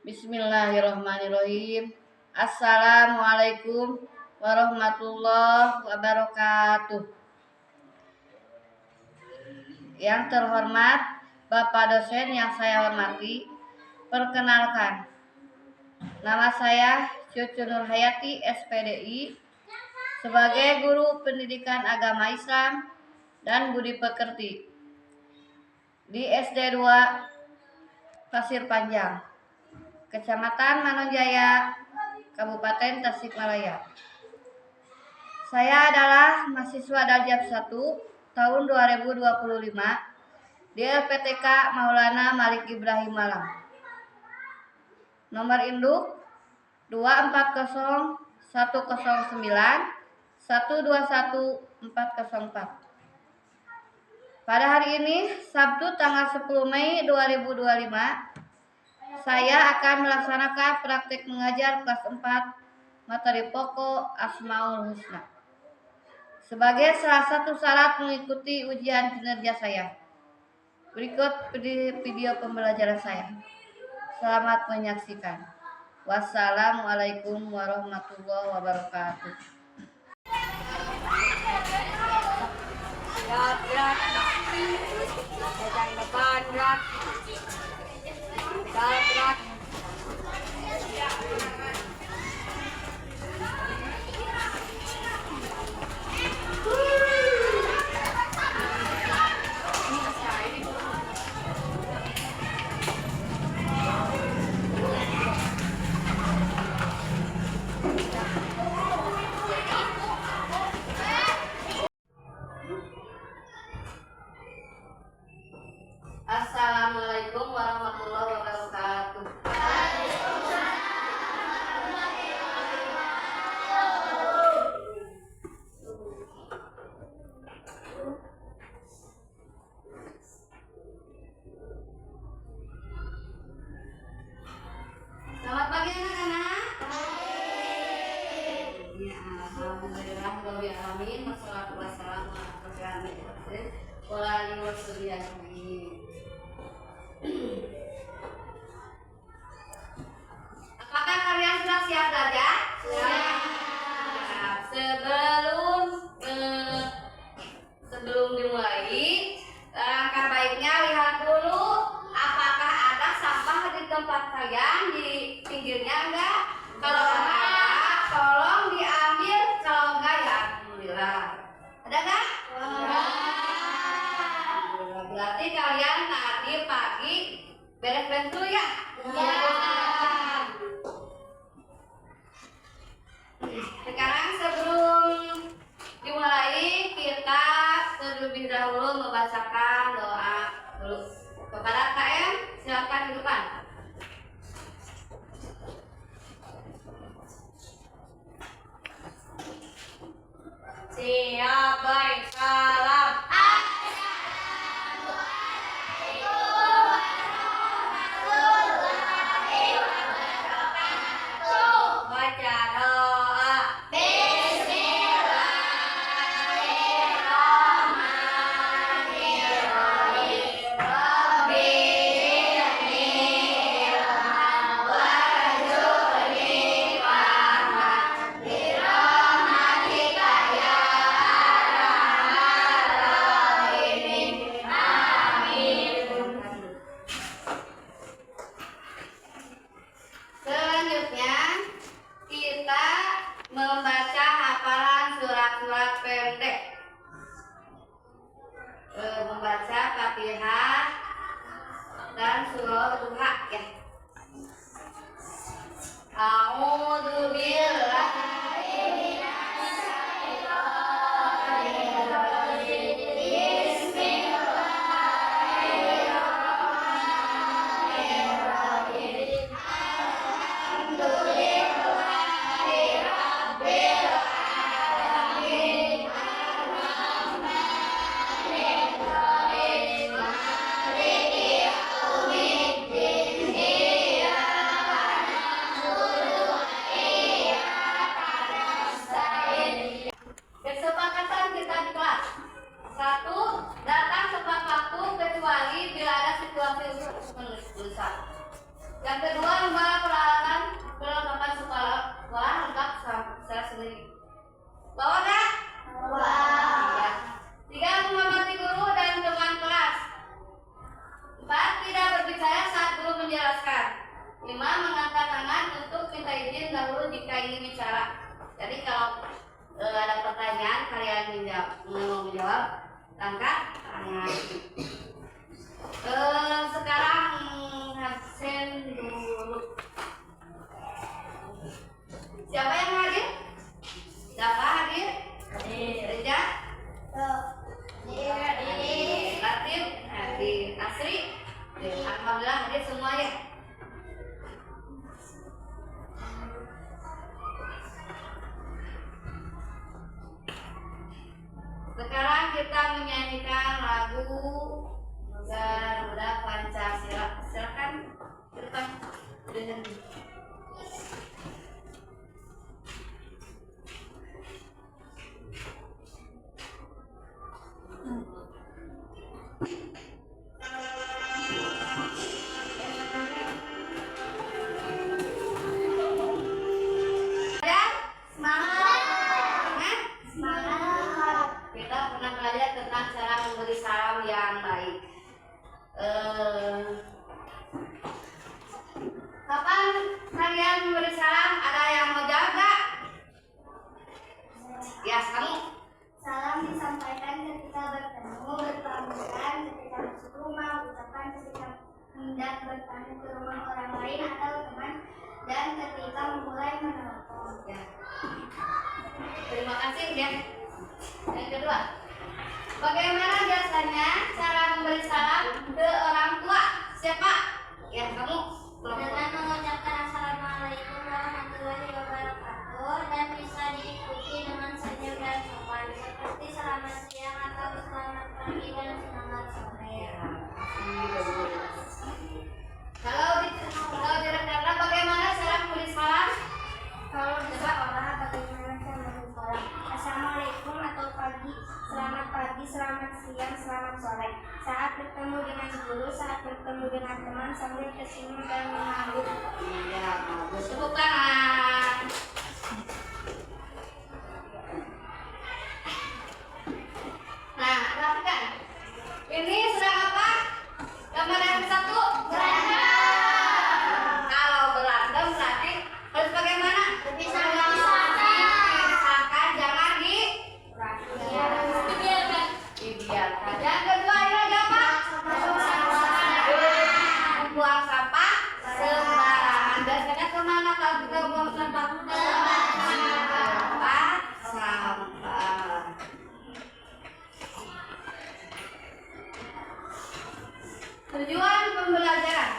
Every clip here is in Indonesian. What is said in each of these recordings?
Bismillahirrahmanirrahim. Assalamualaikum warahmatullahi wabarakatuh. Yang terhormat Bapak dosen yang saya hormati, perkenalkan, nama saya Cucu Nurhayati SPDI sebagai guru pendidikan agama Islam dan budi pekerti di SD 2 Pasir Panjang, Kecamatan Manonjaya, Kabupaten Tasikmalaya. Saya adalah mahasiswa Darjab 1 tahun 2025 di LPTK Maulana Malik Ibrahim Malang. Nomor induk 240109121404. Pada hari ini, Sabtu tanggal 10 Mei 2025, saya akan melaksanakan praktik mengajar kelas 4 materi pokok Asmaul Husna sebagai salah satu syarat mengikuti ujian kinerja saya. Berikut video pembelajaran saya. Selamat menyaksikan. Wassalamualaikum warahmatullahi wabarakatuh. Assalamualaikum warahmatullahi wabarakatuh. Selamat pagi anak-anak. Ya, alhamdulillah rabbil alamin wassalatu wassalamu ala rasulillah. Apakah kalian sudah siap belajar? Siap. Sebelum dimulai, langkah baiknya lihat dulu apakah ada sampah di tempat kalian di pinggirnya enggak? Kalau ada, tolong diambil. Kalau enggak, ya alhamdulillah. Ada enggak? Berarti kalian tadi pagi beres-beres dulu ya? Sekarang sebelum dimulai, kita terlebih dahulu membacakan doa dulu. Kepada KM, silakan di depan. Siap, baik, salam. 5. Mengangkat tangan untuk minta izin dahulu jika ingin bicara. Jadi kalau ada pertanyaan kalian mau menjawab, angkat tangan. Sekarang absen dulu. Siapa yang hadir? Siapa hadir? Reza? Latif? Hadir. Asri? Alhamdulillah hadir semua ya. Sekarang kita menyanyikan lagu Garuda Pancasila. Silakan ke depan. Kapan kalian memberi salam? Ada yang mau jawab gak? Ya, kamu. Salam disampaikan ketika bertemu, berpamitan ketika masuk rumah, ucapan ketika hendak bertamu ke rumah orang lain atau teman, dan ketika memulai menelpon. Ya. Terima kasih ya. Yang kedua, bagaimana biasanya cara memberi salam ke orang tua? Siapa? Ya, kamu. Dengan mengucapkan Assalamualaikum warahmatullahi wabarakatuh dan bisa diikuti dengan senyum dan sopan seperti selamat siang atau selamat pagi dan selamat sore. Kalau di rekan bagaimana cara memberi salam? Kalau di sekolah bagaimana cara memberi salam? Assalamualaikum atau pagi, selamat siang, selamat sore. Saat bertemu dengan guru, saat bertemu dengan teman sambil tersenyum dan mengangguk. Ya, bagus. Tepuk tangan. Nah, perhatikan. Ini sedang apa? Gambar yang satu. Berantem. Kalau berantem berarti harus bagaimana? Dipisahkan, jangan dibiarkan. Yang kedua ini apa? Buang sampah sembarangan. Biasanya kemana kalau kita buang sampah? Sampah. Tujuan pembelajaran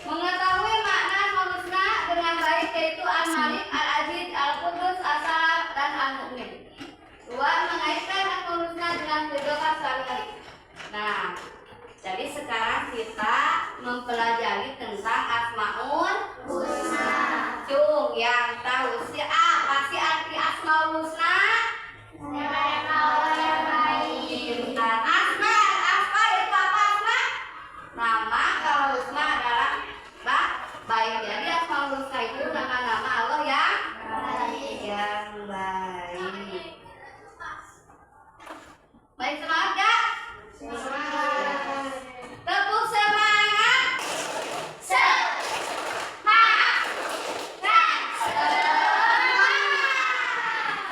mengetahui makna al-husna dengan baik, yaitu al-malik, al-aziz, al-qudus, as-salam, dan al-mu'min. 2. Mengaitkan al-husna dengan kehidupan sehari-hari. Nah, jadi sekarang kita mempelajari tentang Asmaul Husna. Cung yang tahu apa sih arti Asmaul Husna? Pintar. Asma itu apa asma? Nama. Kalau husna adalah baik. Jadi Asmaul Husna itu nama-nama Allah yang baik. Baik, semangat gak? Semangat. Tepuk semangat.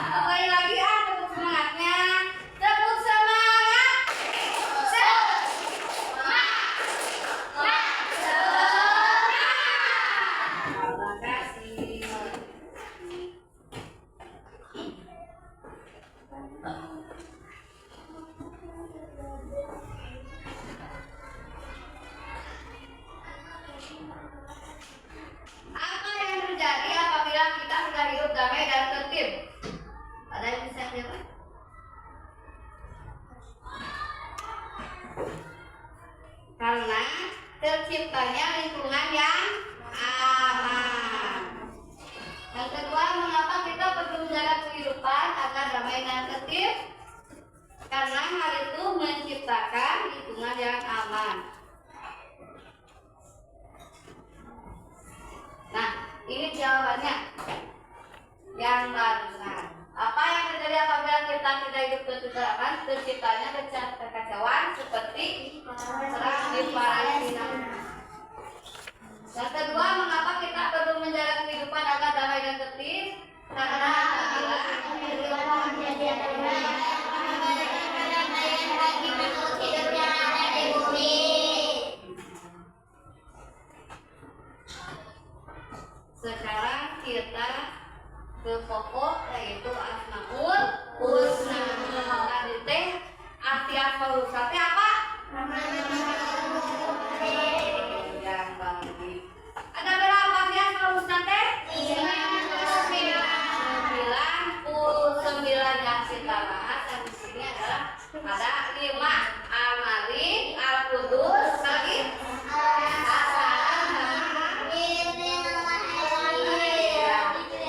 Kembali lagi tepuk semangatnya. Tepuk semangat. Terima kasih. Apa yang terjadi apabila kita sudah hidup damai dan tertib? Ada yang bisa jawab? Karena terciptanya lingkungan yang aman. Yang kedua, mengapa kita perlu menjaga kehidupan agar damai dan tertib? Karena hal itu menciptakan lingkungan yang aman. Nah, ini jawabannya yang barusan. Apa yang terjadi apabila kita tidak hidup kesudahan? Terciptanya kekacauan seperti perang di Palestina. Yang kedua, kita ke pokok yaitu Asmaul Husna. Tadi teh arti Asmaul Husna teh apa? Yang baik. Ada berapa sih Asmaul Husna teh? 99 yang kita bahas dan di sini adalah ada 5 Al-Malik, Al-Qudus, lagi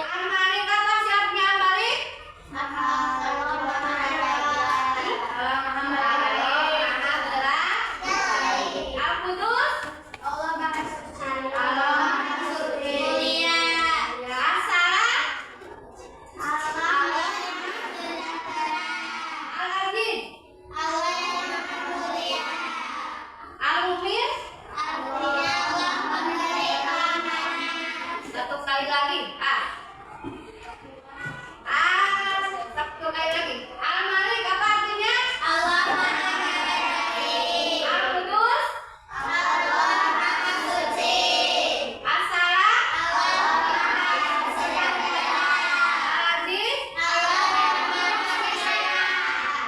Al-Malik apa siapnya Al-Malik? Al-Qudus? Al-Aziz? Al-Mu'min? Satu kali lagi. Satu kali lagi. Al-Malik apa artinya? Al-Qudus? As-Salam? Al-Aziz?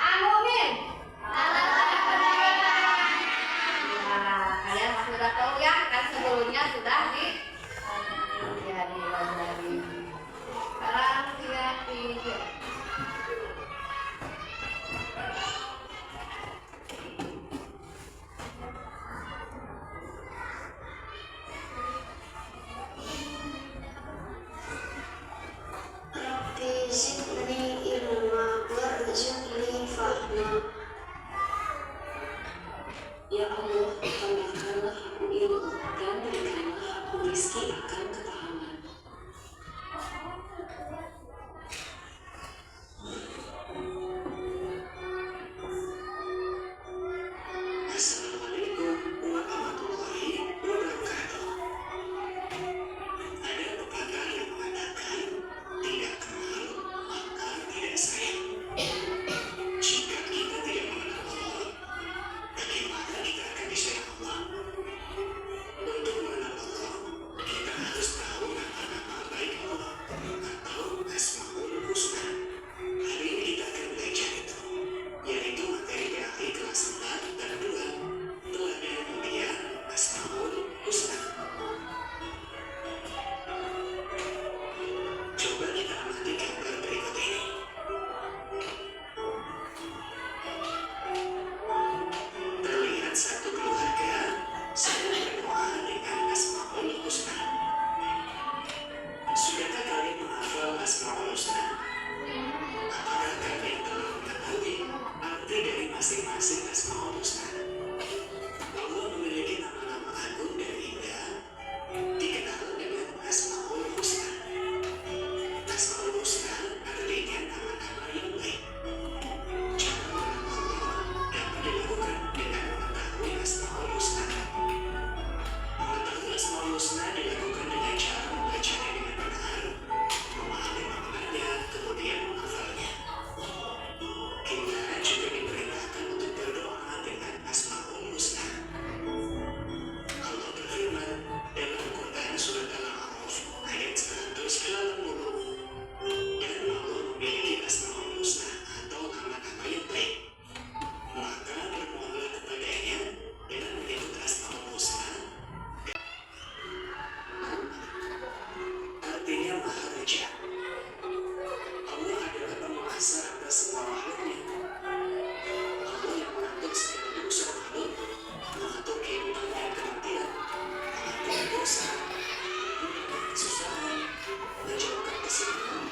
Al-Mu'min? Nah, kalian sudah tahu ya, kan sebelumnya sudah dipelajari. Sekarang lihat video. Rabbi zidni ilma warzuqni fahma. Ya Allah, tambahkanlah aku ilmu dan berikanlah aku rezeki akan kepahaman. Assalamualaikum warahmatullahi wabarakatuh. Ada pepatah yang mengatakan, tidak kenal maka tidak sayang. Jika kita tidak mengenal Allah, bagaimana kita akan disayang Allah? Untuk mengenal Allah, kita harus tahu nama-nama baik Allah atau Asmaul Husna. Hari ini kita akan belajar itu, yaitu materi PAI kelas 4 dan 2, teladan mulia Asmaul Husna. Coba kita amati gambar berikut ini. Terlihat satu keluarga sedang berdoa dengan Asmaul Husna. Sudahkah kalian menghafal Asmaul Husna? Apakah kalian telah mengetahui arti dari masing-masing Asmaul Husna? Allah memiliki nama-nama agung dan indah, dikenal dengan Asmaul Husna. Asmaul Husna artinya nama-nama yang baik. Cara mengenal Allah dapat dilakukan dengan mengetahui Asmaul Husna. Mengetahui Asmaul Husna dilakukan dengan cara membacanya dengan benar, memahami maknanya, kemudian menghafalnya. Kita juga diperintahkan untuk berdoa dengan Asmaul Husna. Allah berfirman dalam Quran surat Al-A'raf ayat 180, dan Allah memiliki Asmaul Husna atau nama-nama yang baik. Maka berdoalah kepadanya dengan menyebut Asmaul Husna. Artinya Maha Raja. Allah adalah penguasa atas semua makhluknya. Allah yang mengatur segala urusan makhluk, mengatur kehidupan dan kematian, mengatur dosa, menghilangkan kesusahan, menjauhkan kesedihan,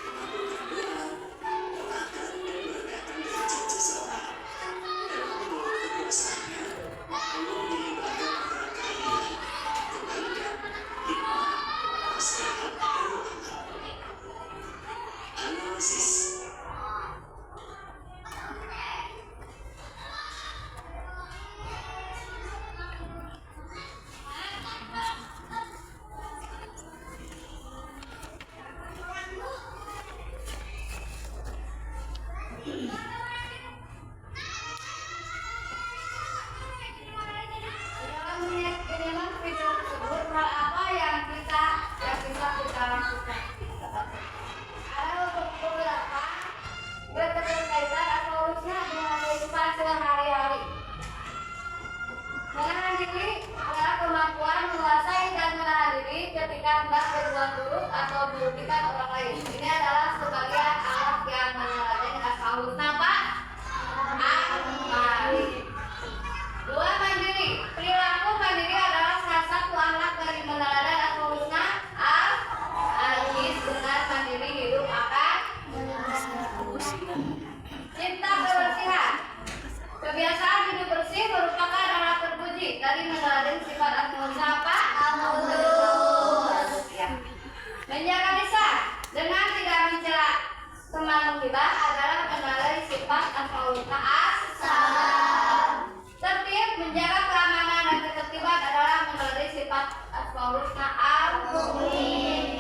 mengabulkan doa, mengangkat dan merendahkan derajat seseorang. Dalam membawa kekuasaannya, Allah menyeimbangkan antara keadilan, kebaikan, hikmah, maslahat, dan rahmat. Al-Aziz. asmaul husna. Amin.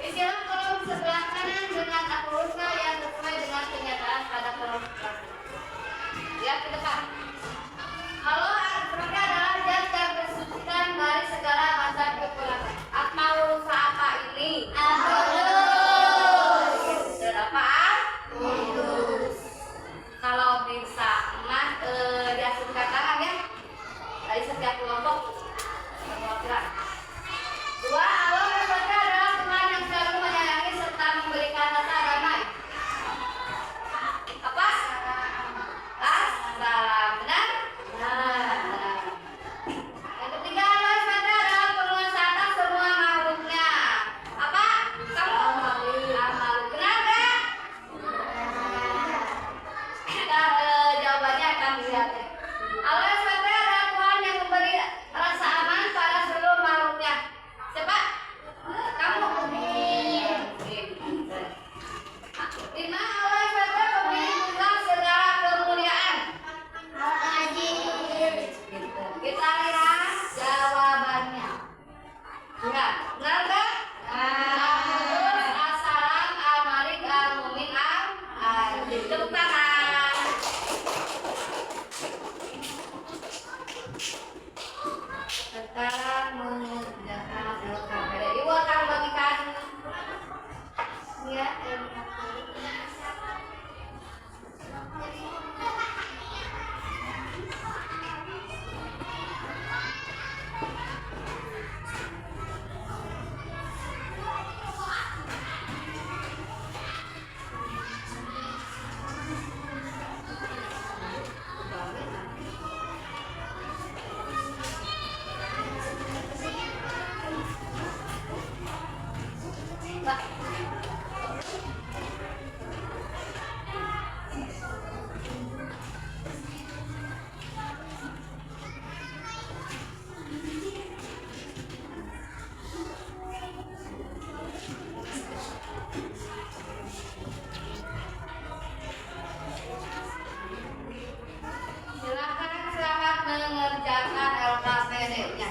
Isilah kolom sebelah kanan dengan asmaul husna yang sesuai dengan kenyataan pada kolom sebelah kanan. Lihat ke depan. Allah mereka adalah zat yang bersucikan dari segala macam kekurangan. Asmaul husna apa ini? Dan apa? Kalau bisa diasumkan tangan ya dari setiap kelompok perwakilan. Dua, Allah mereka adalah Tuhan yang selalu menyayangi serta memberikan rasa damai. Apa? Salam. Benar? Benar. Yang ketiga, Allah SWT adalah penguasa atas semua makhluknya. Apa? Kamu? Amal. Benar gak? Kita jawabannya akan dilihat ya. Allah SWT adalah Tuhan yang memberi rasa aman pada seluruh makhluknya. Siapa? Kamu? Lima, Allah SWT pemilik tunggal segala kemuliaan. Kita lihat jawabannya. Enggak? Benar enggak? Assalam, al-malik, al-mumin, al-aziz. Tepuk tangan. Sekarang mengerjakan LKPD. Ibu akan bagikan ya silakan selamat mengerjakan LKPD-nya.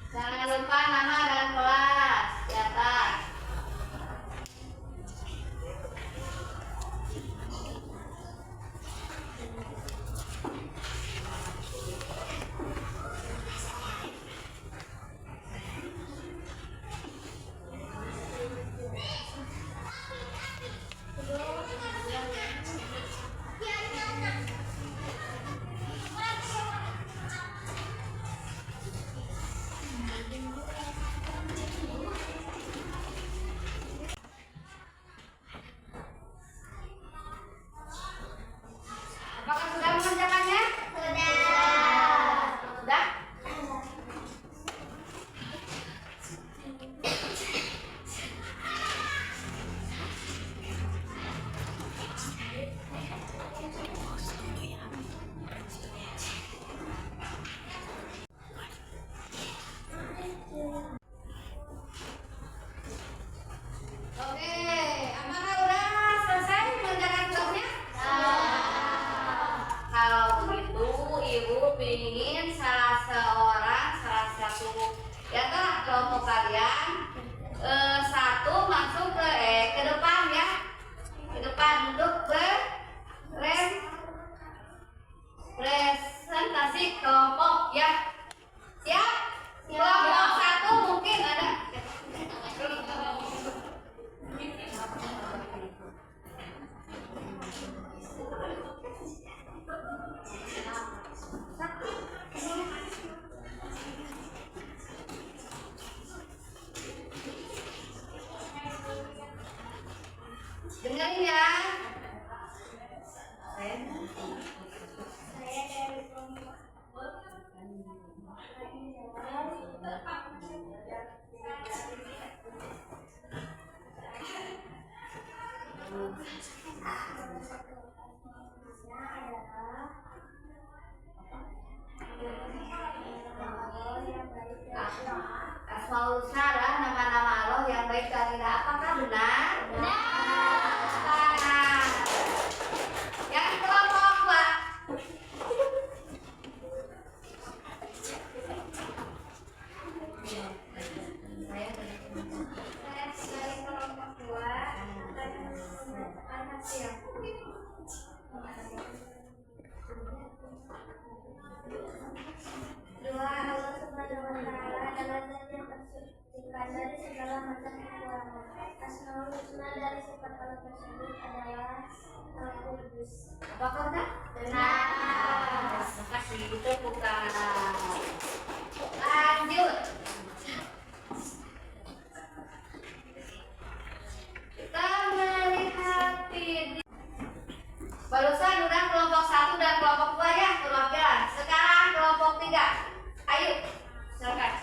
Jangan lupa nama dan kelas di atas. Asmaul Husna adalah nama-nama Allah yang baik dan indah. Apakah benar? Benar. Yang kelompok dua. Dari kelompok dua, Al-Hasil. Dua, Allah Subhanahu wa Ta'ala adalah zat yang tersucikan dari segala macam kekurangan. Asmaul Husna dari sifat Allah tersebut adalah Al-Qudus. Apakah benar? Benar. Terima kasih. Tepuk tangan. Lanjut. Kita melihat video. Barusan udah kelompok 1 dan kelompok 2 ya perwakilan. Sekarang kelompok 3. Ayo, silakan.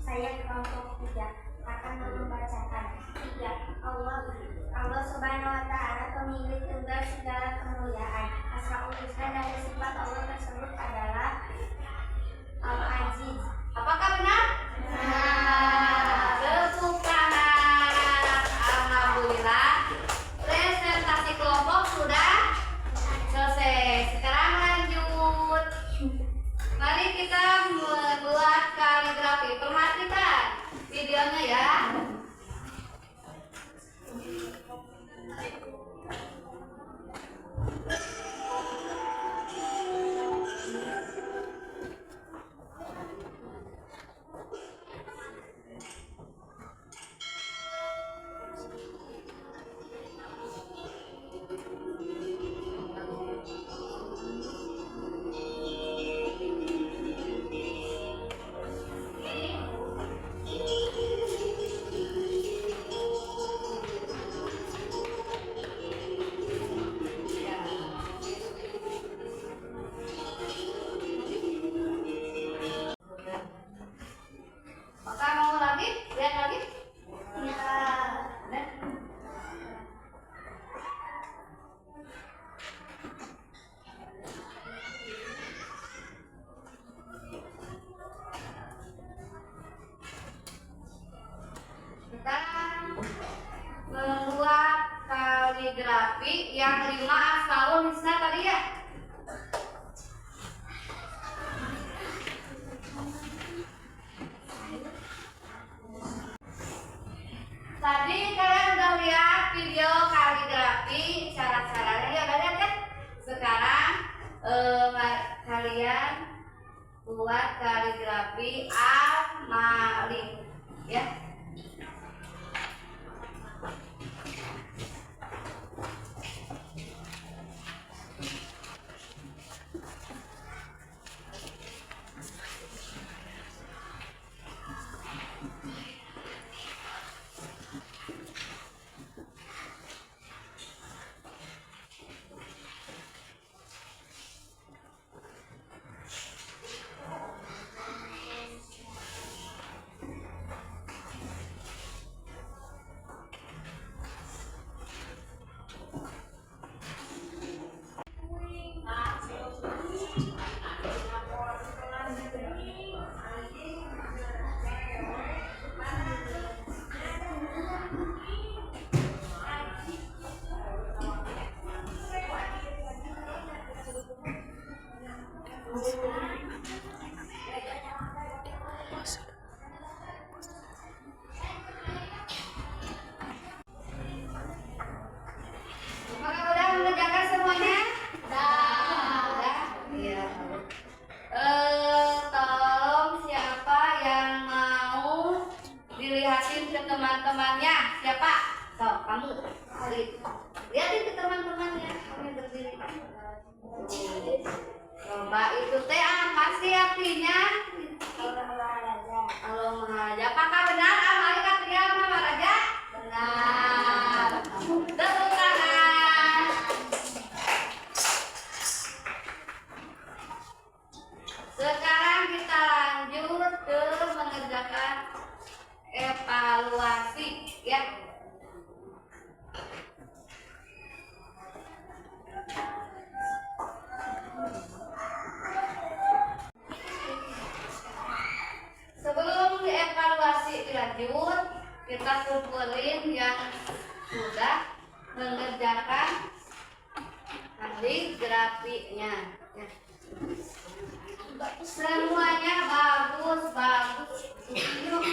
Saya kelompok 3 akan membacakan 3. Allah Subhanahu wa Ta'ala pemilik tunggal segala kemuliaan. Asmaul Husna dari sifat Allah tersebut adalah Al-Aziz. Apakah benar? Benar. Tepuk tangan. Alhamdulillah. Presentasi kelompok sudah selesai. Sekarang lanjut. Mari kita membuat kaligrafi. Perhatikan videonya ya. Apakah mau lagi? Lihat lagi? Ya. Ada? Kita membuat kaligrafi yang 5 Asmaul Husna tadi ya. Tadi kalian udah lihat video kaligrafi cara-caranya ya, udah lihat kan? Sekarang kalian buat kaligrafi Al-Malik ya. Apakah udah mengerjakan semuanya? Udah. Iya. Tolong siapa yang mau dilihatin ke teman-temannya? Siapa? So, kamu. Lihatin ke teman-temannya. Kamu yang berdiri. Coba itu teh apa sih artinya? Allah Maharaja. Apakah benar Amalik Katria Maharaja? Benar. Tepuk tangan. Sekarang kita lanjut ke mengerjakan evaluasi ya. kaligrafinya. Ya. Semuanya bagus, bagus. Yuk.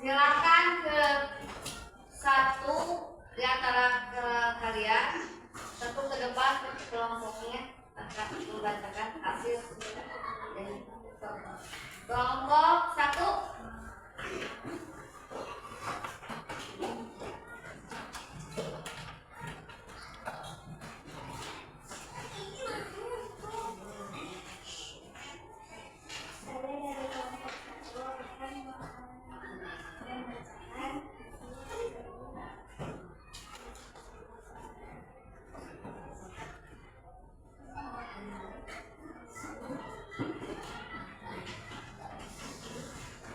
Silakan ke satu di antara kalian, satu ke depan ke kelompoknya akan membacakan hasil dari kelompok satu.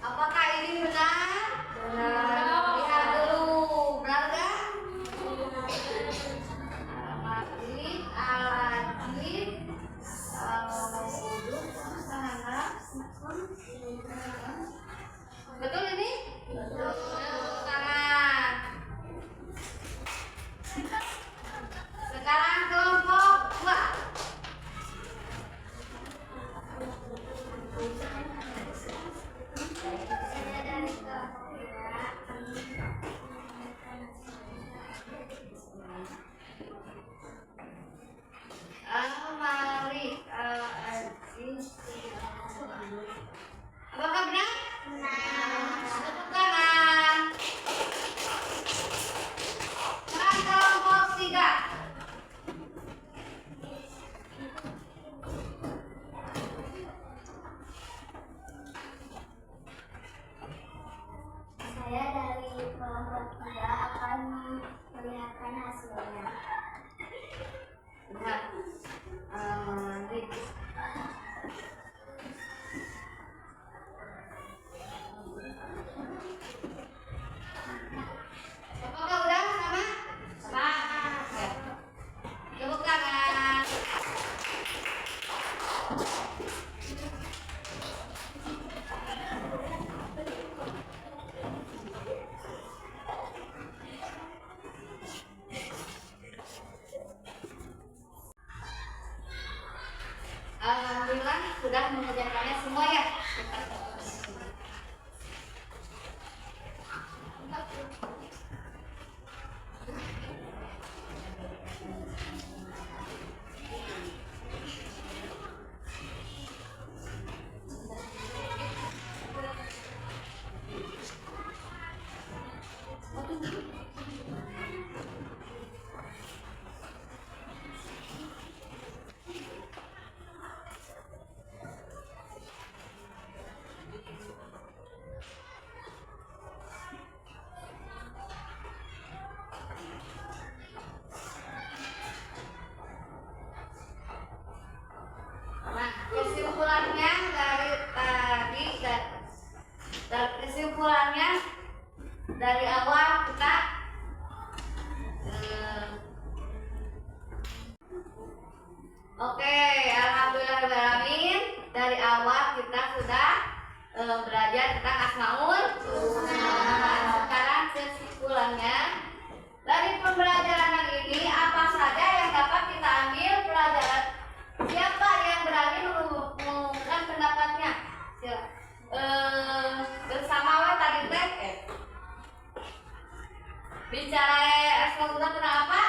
Apakah ini benar? Benar. Lihat dulu, benar nggak? Alajib, alajib, betul ini? Betul. Tangan. Sekarang kelompok 2. Apakah benar? Benar. Tepuk tangan. Sekarang kelompok 3. Saya dari kelompok 3 akan melihatkan hasilnya. Lihat. Apakah udah sama? Sama. Ya. Tepuk tangan. Alhamdulillah sudah mengerjakannya semua ya. kesimpulannya dari awal kita oke, alhamdulillahirobbilalamin, dari awal kita sudah belajar tentang Asmaul Husna. Sekarang kesimpulannya dari pembelajaran hari ini apa saja yang dapat kita ambil pelajaran? Siapa yang berani mengumumkan pendapatnya? Bersama tadi teh bicara Asmaul Husna tentang apa?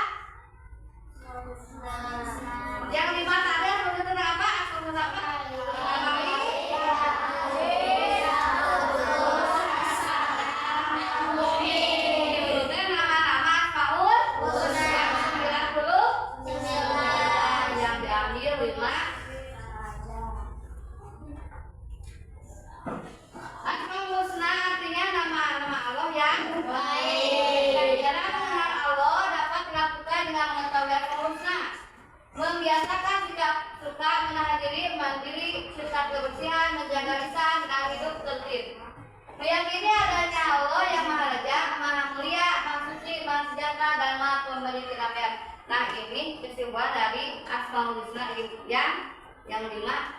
Yang dibahas ada Asmaul Husna tentang apa? Asmaul Husna apa? Asmaul Husna artinya nama-nama Allah yang baik. Cara mengenal Allah dapat dilakukan dengan mengetahui Asmaul Husna. Membiasakan sikap suka menahan diri, mandiri, sikap kebersihan, menjaga lisan, dan hidup tertib. Meyakini adanya Allah yang Maha Raja, Maha Mulia, Maha Suci, Maha Sejahtera, dan Maha Pemberi keramaian. Nah, ini kesimpulan dari Asmaul Husna yang 5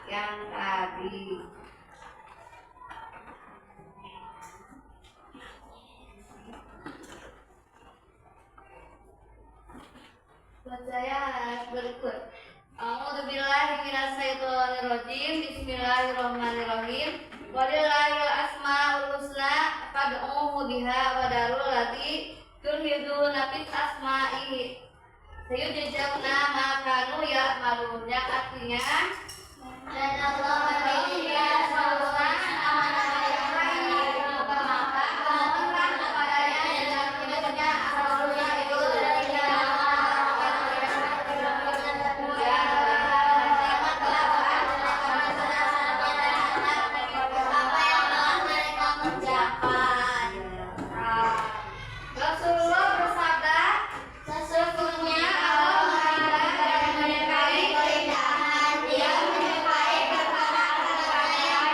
yang tadi. Saya berikut. A'udzubillahi minasyaitonirrajim. Bismillahirrahmanirrahim. Walillahil asmaul husna fad'uhu biha wa darul lati tulhiduna fis asma'ihi sayujzauna ma kanu ya'malun. Artinya dan Allah memiliki asmaul husna, nama-nama yang baik, maka mohonlah kepadanya dengan menyebutnya asmaul husna itu dari Rasulullah bersabda, sesungguhnya Allah Maha dan menyukai keindahan. Dia menyukai kata-kata yang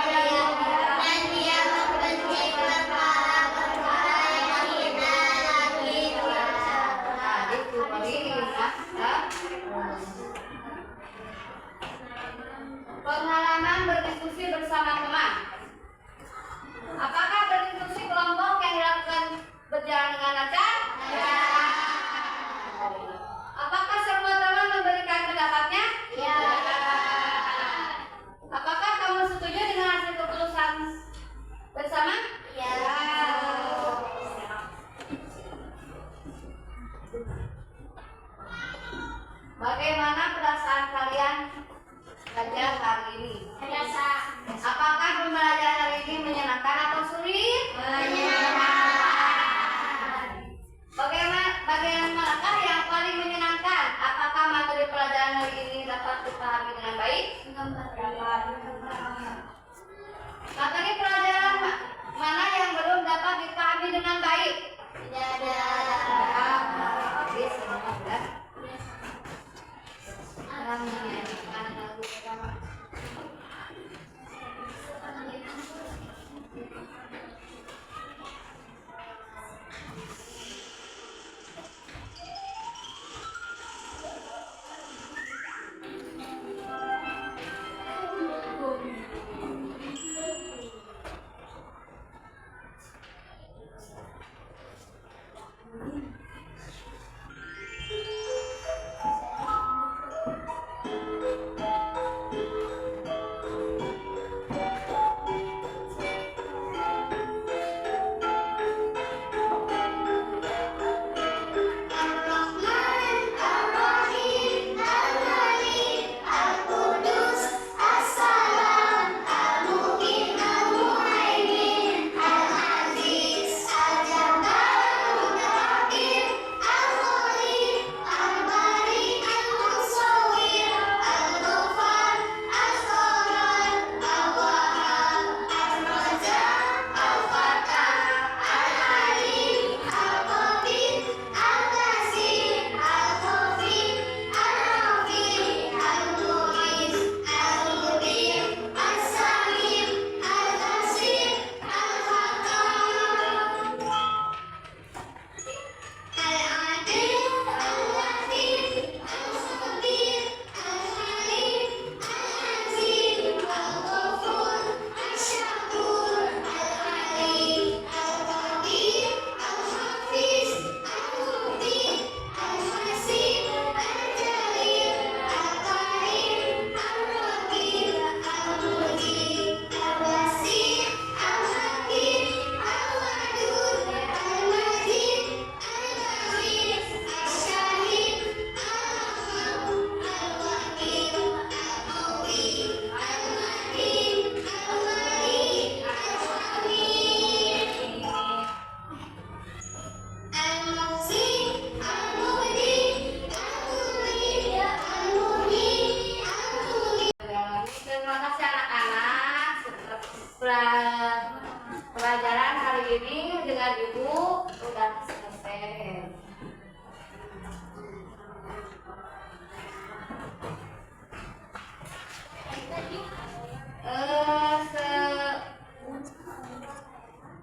Abi dengan Ibu udah selesai.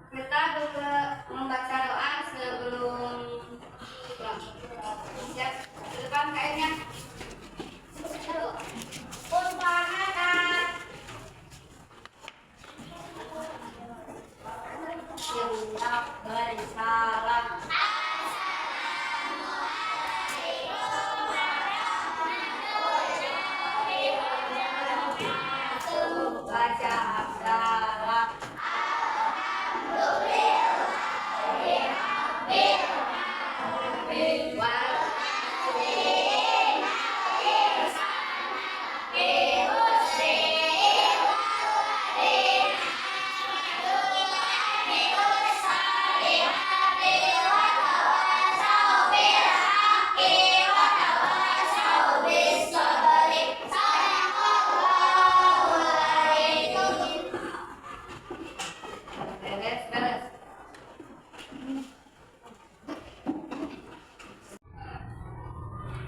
Kita membaca doa sebelum siap ke depan kayaknya. Salam. Baca salam. Beres, beres.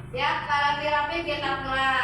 Siap, para rapi-rapi kita mulai.